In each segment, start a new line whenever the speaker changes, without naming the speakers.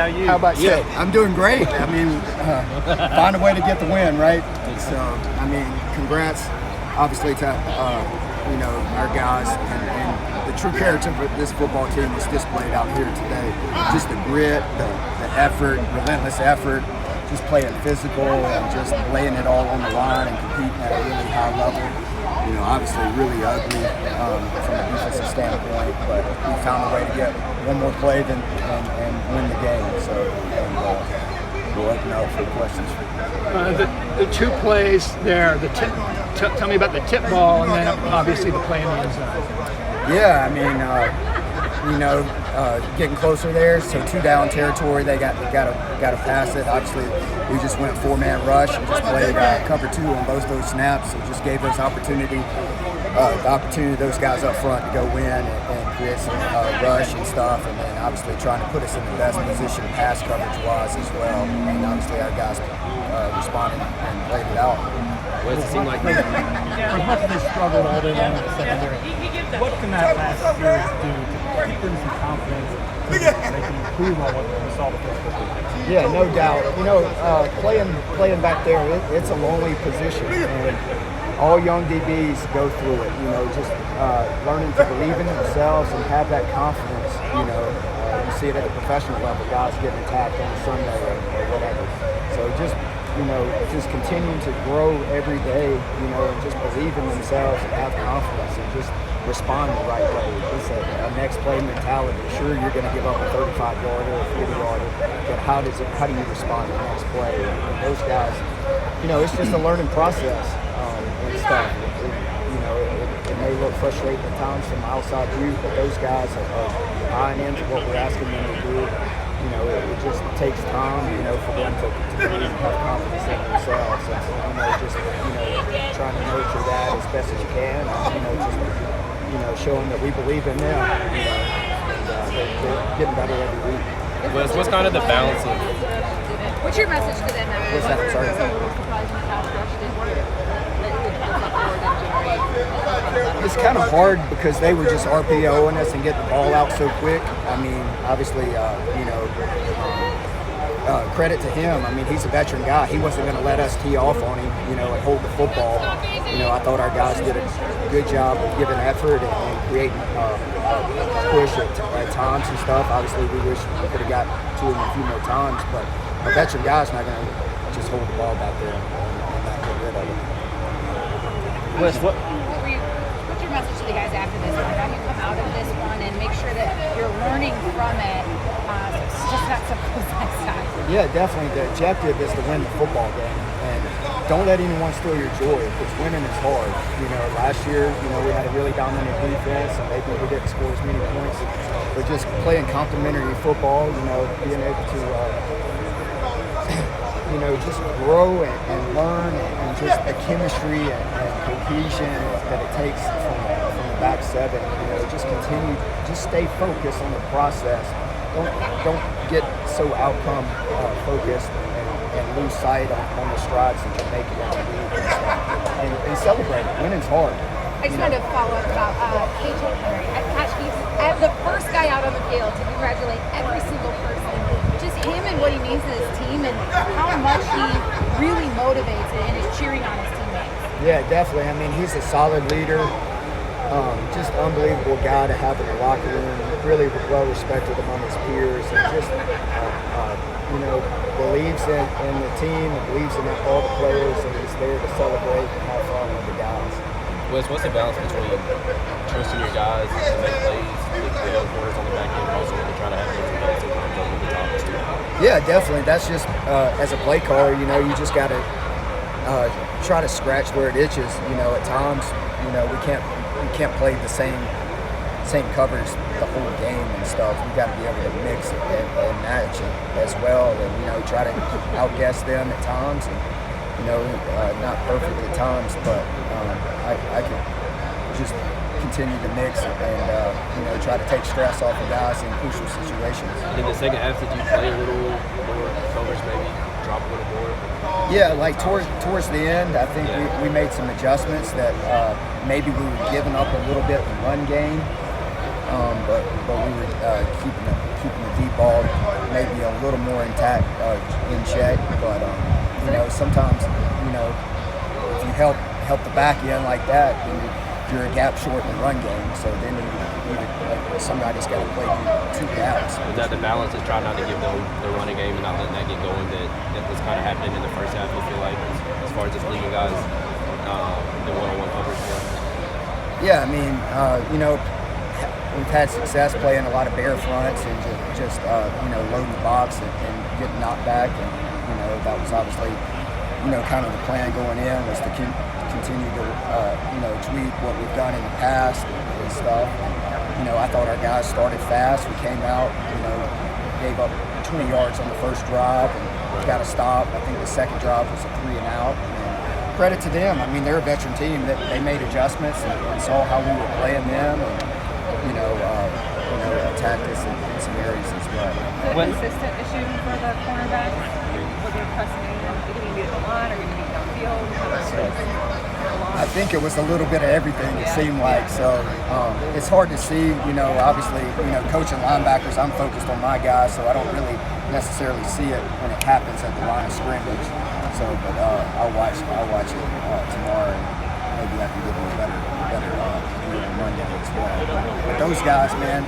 How about you?
I'm doing great. I mean, find a way to get the win, right? So, I mean, congrats, obviously, to our guys, and the true character of this football team was displayed out here today. Just the grit, the effort, relentless effort, just playing physical and just laying it all on the line and competing at a really high level. You know, obviously really ugly from a defensive standpoint, but we found a way to get one more play and win the game. So, we'll open up for questions.
The two plays there, tell me about the tip ball and then obviously the play in the end zone.
Yeah, I mean, getting closer there, so 2 down territory. They got to pass it. Obviously, we just went 4-man rush and just played cover 2 on both those snaps. It just gave us the opportunity those guys up front to go in and create some rush and stuff, and then obviously trying to put us in the best position pass coverage-wise as well. And obviously our guys responded and played it out.
What does it seem like?
As much as they struggled all day long in the secondary, what can that last series do to keep them some confidence so that they can improve on what we saw the first couple of weeks?
Yeah, no doubt. You know, playing back there, it's a lonely position, and all young DBs go through it. You know, just learning to believe in themselves and have that confidence. You know, you see it at the professional level, guys getting attacked on Sunday or whatever. So just continuing to grow every day, you know, and just believe in themselves and have confidence and just respond the right way. It's a next play mentality. Sure, you're going to give up a 35-yarder or 40-yarder, but how do you respond to the next play? And those guys, you know, it's just a learning process and stuff. It may look frustrating at times from outside view, but those guys are buying into what we're asking them to do. You know, it just takes time, you know, for them to have confidence in themselves. And, trying to nurture that as best as you can. And, showing that we believe in them, and they're getting better every week.
What's kind of the balance of...
What's your message to them after
What's that? Sorry. It's kind of hard because they were just RPOing us and getting the ball out so quick. I mean, obviously, credit to him. I mean, he's a veteran guy. He wasn't going to let us tee off on him, you know, and hold the football. You know, I thought our guys did a good job of giving effort and creating push at times and stuff. Obviously, we wish we could have got to him a few more times, but a veteran guy's not going to just hold the ball back there and not get rid of it.
What's your message to the guys after this one? How do you come out of this one and make sure that you're learning from it? It's just not so close next time.
Yeah, definitely. The objective is to win the football game, and don't let anyone steal your joy, because winning is hard. You know, last year, we had a really dominant defense, and maybe we didn't score as many points, but just playing complementary football, being able to, just grow and learn, and just the chemistry and cohesion that it takes from the back seven. Just continue, just stay focused on the process. Don't get so outcome focused and lose sight on the strides that you're making in the league and stuff. And celebrate it. Winning's hard.
I just wanted to follow up about KJ Henry. He's the first guy out on the field to congratulate every single person. Just him and what he means to his team and how much he really motivates it and is cheering on his teammates.
Yeah, definitely. I mean, he's a solid leader. Just unbelievable guy to have in the locker room. Really well respected among his peers, and just believes in the team and believes in all the players, and he's there to celebrate and have fun with the guys.
What's the balance between trusting your guys to make plays, the headquarters on the back end, and also when you're trying to have everybody sometimes over the top too?
Yeah, definitely. That's just as a play caller, you just got to try to scratch where it itches. At times, we can't play the same coverage the whole game and stuff. We got to be able to mix and match it as well, and try to outguess them at times, and not perfect at times, but I can just continue to mix and try to take stress off of guys in crucial situations.
In the second half, did you play a little more coverage, maybe drop a little more?
Yeah, like towards the end, I think we made some adjustments that maybe we were giving up a little bit in the run game, but we were keeping the deep ball maybe a little more intact in check. But sometimes if you help the back end like that, then you're a gap short in the run game. So then somebody's got to play two gaps.
Was that the balance is trying not to give them the running game and not letting that get going that was kind of happening in the first half, you feel like, as far as just leading guys the one-on-one coverage?
Yeah, I mean, we've had success playing a lot of bare fronts and just loading the box and getting knocked back. And, that was obviously, kind of the plan going in was to continue to, tweak what we've done in the past and stuff. And, I thought our guys started fast. We came out, gave up 20 yards on the first drive and got a stop. I think the second drive was a 3 and out. And credit to them. I mean, they're a veteran team that they made adjustments and saw how we were playing them and, attacked us in some areas as well.
Is it a consistent issue for the cornerbacks? Whether you're pressing in, are you going to be at the line or are you going to be downfield?
I think it was a little bit of everything, it seemed like. So it's hard to see, obviously, coaching linebackers, I'm focused on my guys, so I don't really necessarily see it when it happens at the line of scrimmage. So, but I'll watch it tomorrow, and maybe I can get a better rundown as well. But those guys, man,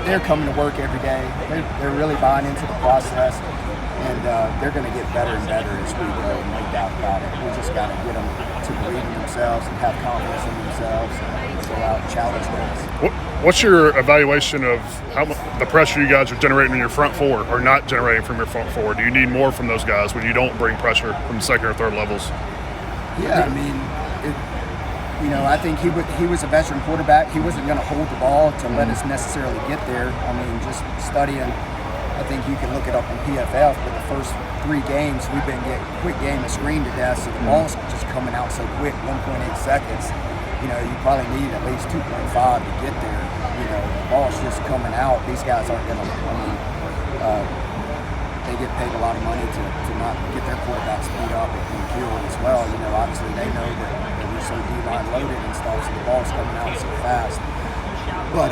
they're coming to work every day. They're really buying into the process. And they're going to get better and better as we go, no doubt about it. We just got to get them to believe in themselves and have confidence in themselves and go out and challenge us.
What's your evaluation of the pressure you guys are generating in your front four or not generating from your front four? Do you need more from those guys when you don't bring pressure from the second or third levels?
Yeah, I mean, I think he was a veteran quarterback. He wasn't going to hold the ball to let us necessarily get there. I mean, just studying. I think you can look it up on PFF, but the first 3 games we've been getting quick game of screen to death, so the ball's just coming out so quick, 1.8 seconds. You probably need at least 2.5 to get there. The ball's just coming out. These guys aren't going to, they get paid a lot of money to not get their quarterbacks beat up and killed as well. Obviously they know that we're so D-line loaded and stuff, so the ball's coming out so fast. But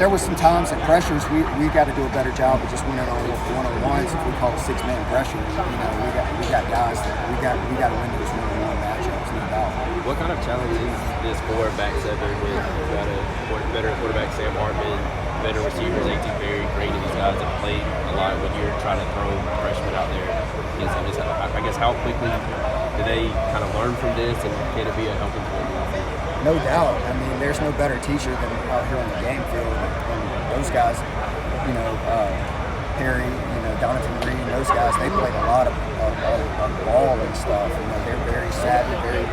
there were some times and pressures we got to do a better job of just winning on one-on-ones. If we call it 6-man pressure, we got guys that we got to win those one-on-one matchups, no doubt.
What kind of challenge is this quarterback seven with veteran quarterback Sam Hartman, veteran receivers A.T. Berry, Green, and these guys have played a lot when you're trying to throw freshmen out there? I guess how quickly do they kind of learn from this, and can it be a helping point?
No doubt. I mean, there's no better teacher than out here on the game field. And those guys, Perry, Donovan Green, those guys, they played a lot of ball and stuff. They're very savvy, very,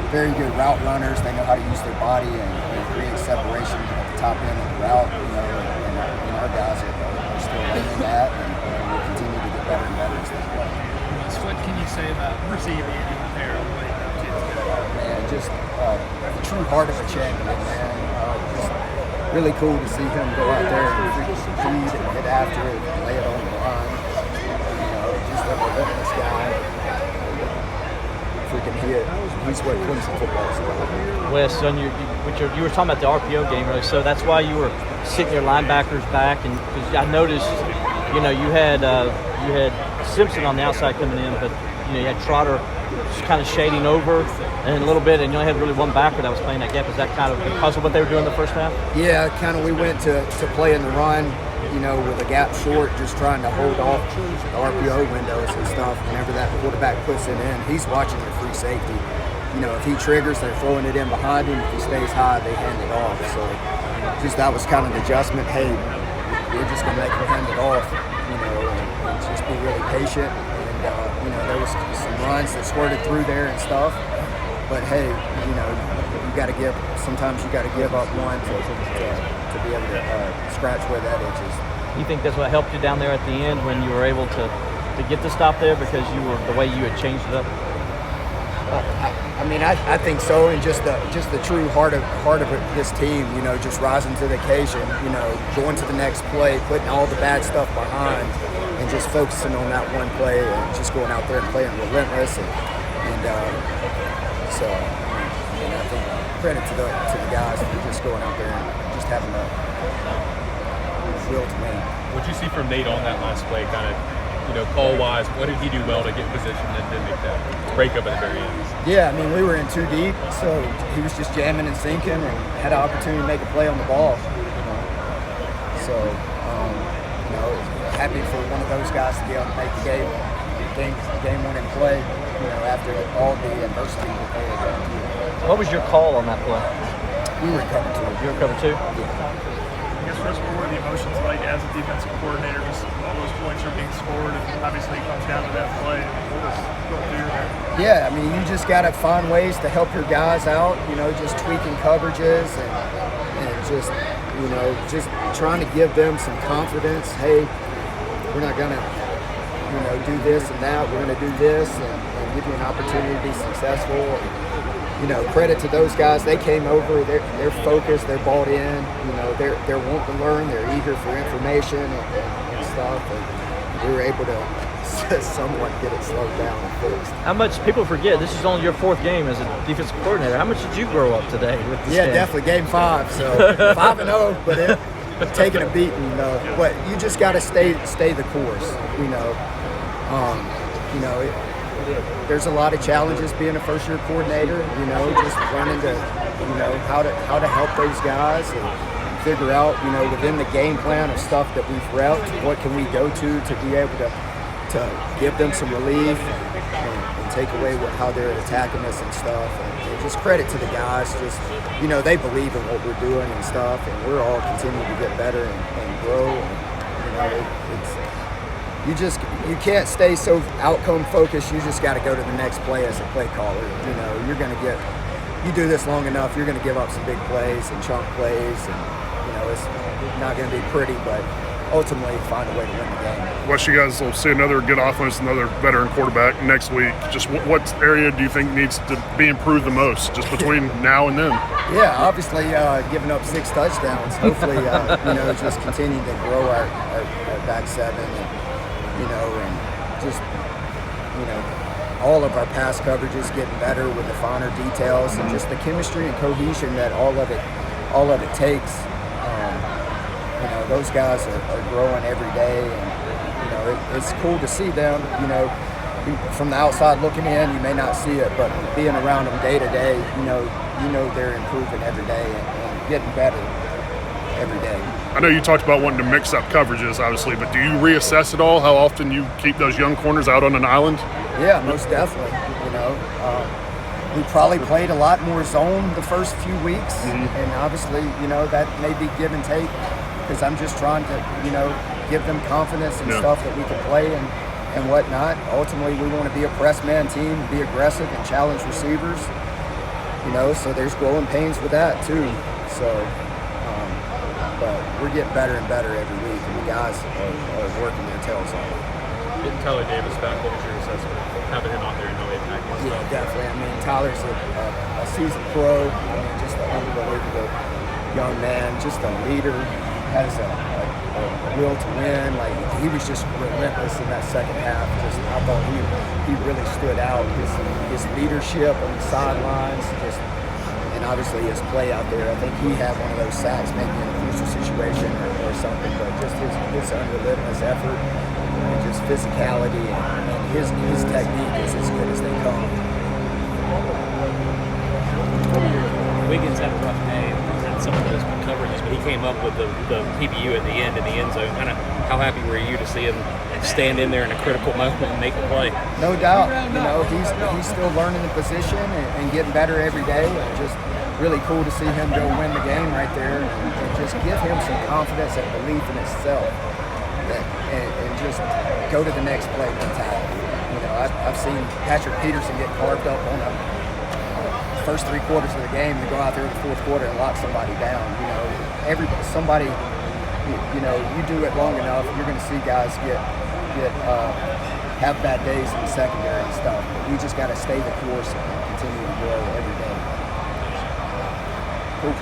very good route runners. They know how to use their body and create separation at the top end of the route. And our guys are still learning that, and we'll continue to get better and better as they play.
What can you say about receiving and there?
Man, just the true heart of a champion, man. Just really cool to see him go out there and freaking compete and get after it and lay it on the line. Just a relentless guy. Freaking he's what Clemson football is about.
Wes, son, you were talking about the RPO game earlier, so that's why you were sitting your linebackers back, and cause I noticed, you had Simpson on the outside coming in, but you had Trotter just kind of shading over and a little bit, and you only had really one backer that was playing that gap. Is that kind of because of what they were doing in the first half?
Yeah, kind of. We went to play in the run, with a gap short, just trying to hold off the RPO windows and stuff. Whenever that quarterback puts it in, he's watching the free safety. If he triggers, they're throwing it in behind him. If he stays high, they hand it off. So just that was kind of the adjustment. Hey, we're just going to make him hand it off, and just be really patient. And, there was some runs that squirted through there and stuff. But hey, sometimes you got to give up one to be able to scratch where that itch is.
You think that's what helped you down there at the end when you were able to get the stop there because the way you had changed it up?
I think so, and just the true heart of this team, just rising to the occasion, going to the next play, putting all the bad stuff behind, and just focusing on that one play, and just going out there and playing relentless, and so I think credit to the guys for just going out there and just having the will to win.
What did you see from Nate on that last play, kind of, call-wise? What did he do well to get position and then make that breakup at the very end?
Yeah, I mean, we were in too deep, so he was just jamming and sinking and had an opportunity to make a play on the ball. So, happy for one of those guys to be able to make the game-winning play, after all the adversity that they had gone through.
What was your call on that play?
We were covered too.
You were covered too?
Yeah.
I guess first, what were the emotions like as a defensive coordinator? Just all those points are being scored, and obviously it comes down to that play. What was going through your head?
Yeah, I mean, you just got to find ways to help your guys out, just tweaking coverages and just, just trying to give them some confidence. Hey, we're not going to, do this and that. We're going to do this and give you an opportunity to be successful. Credit to those guys. They came over. They're focused. They're bought in. They're wanting to learn. They're eager for information and stuff. And we were able to somewhat get it slowed down and fixed.
How much people forget this is only your 4th game as a defensive coordinator? How much did you grow up today with this game?
Definitely game 5. So 5-0, but it's taking a beating. But you just got to stay the course. There's a lot of challenges being a first-year coordinator. Just learning to, how to help those guys and figure out, within the game plan of stuff that we've repped, what can we go to be able to give them some relief and take away how they're attacking us and stuff. And just credit to the guys. Just, they believe in what we're doing and stuff, and we're all continuing to get better and grow. You can't stay so outcome focused. You just got to go to the next play as a play caller. You're going to you do this long enough, you're going to give up some big plays and chunk plays, and it's not going to be pretty, but ultimately find a way to win the game.
West, you guys will see another good offense, another veteran quarterback next week. Just what area do you think needs to be improved the most, just between now and then?
Yeah, obviously giving up 6 touchdowns. Hopefully, just continue to grow our back seven, and just, all of our pass coverages getting better with the finer details and just the chemistry and cohesion that all of it takes. Those guys are growing every day, and it's cool to see them. From the outside looking in, you may not see it, but being around them day to day, they're improving every day and getting better every day.
I know you talked about wanting to mix up coverages, obviously, but do you reassess it all? How often you keep those young corners out on an island?
Yeah, most definitely. We probably played a lot more zone the first few weeks, and obviously, that may be give and take, because I'm just trying to, give them confidence and stuff that we can play and whatnot. Ultimately, we want to be a press man team, be aggressive and challenge receivers, so there's growing pains with that too. So, but we're getting better and better every week, and the guys are working their tails off.
Getting Tyler Davis back, what was your assessment of having him out there and no impact?
Yeah, definitely. I mean, Tyler's a seasoned pro. Just an unbelievable young man, just a leader, has a will to win. Like, he was just relentless in that second half. I thought he really stood out. His leadership on the sidelines, and obviously his play out there. I think he had one of those sacks maybe in a crucial situation or something, but just his unrelentless effort and just physicality and his technique is as good as they come.
Wiggins had a rough day and some of those coverages, but he came up with the PBU at the end in the end zone. Kind of how happy were you to see him stand in there in a critical moment and make the play?
No doubt. He's still learning the position and getting better every day. And just really cool to see him go win the game right there and just give him some confidence and belief in himself. And just go to the next play mentality. I've seen Patrick Peterson get carved up on the first 3 quarters of the game and go out there in the fourth quarter and lock somebody down. Somebody, you do it long enough, you're going to see guys have bad days in the secondary and stuff. But we just got to stay the course and continue to grow every day. Cool.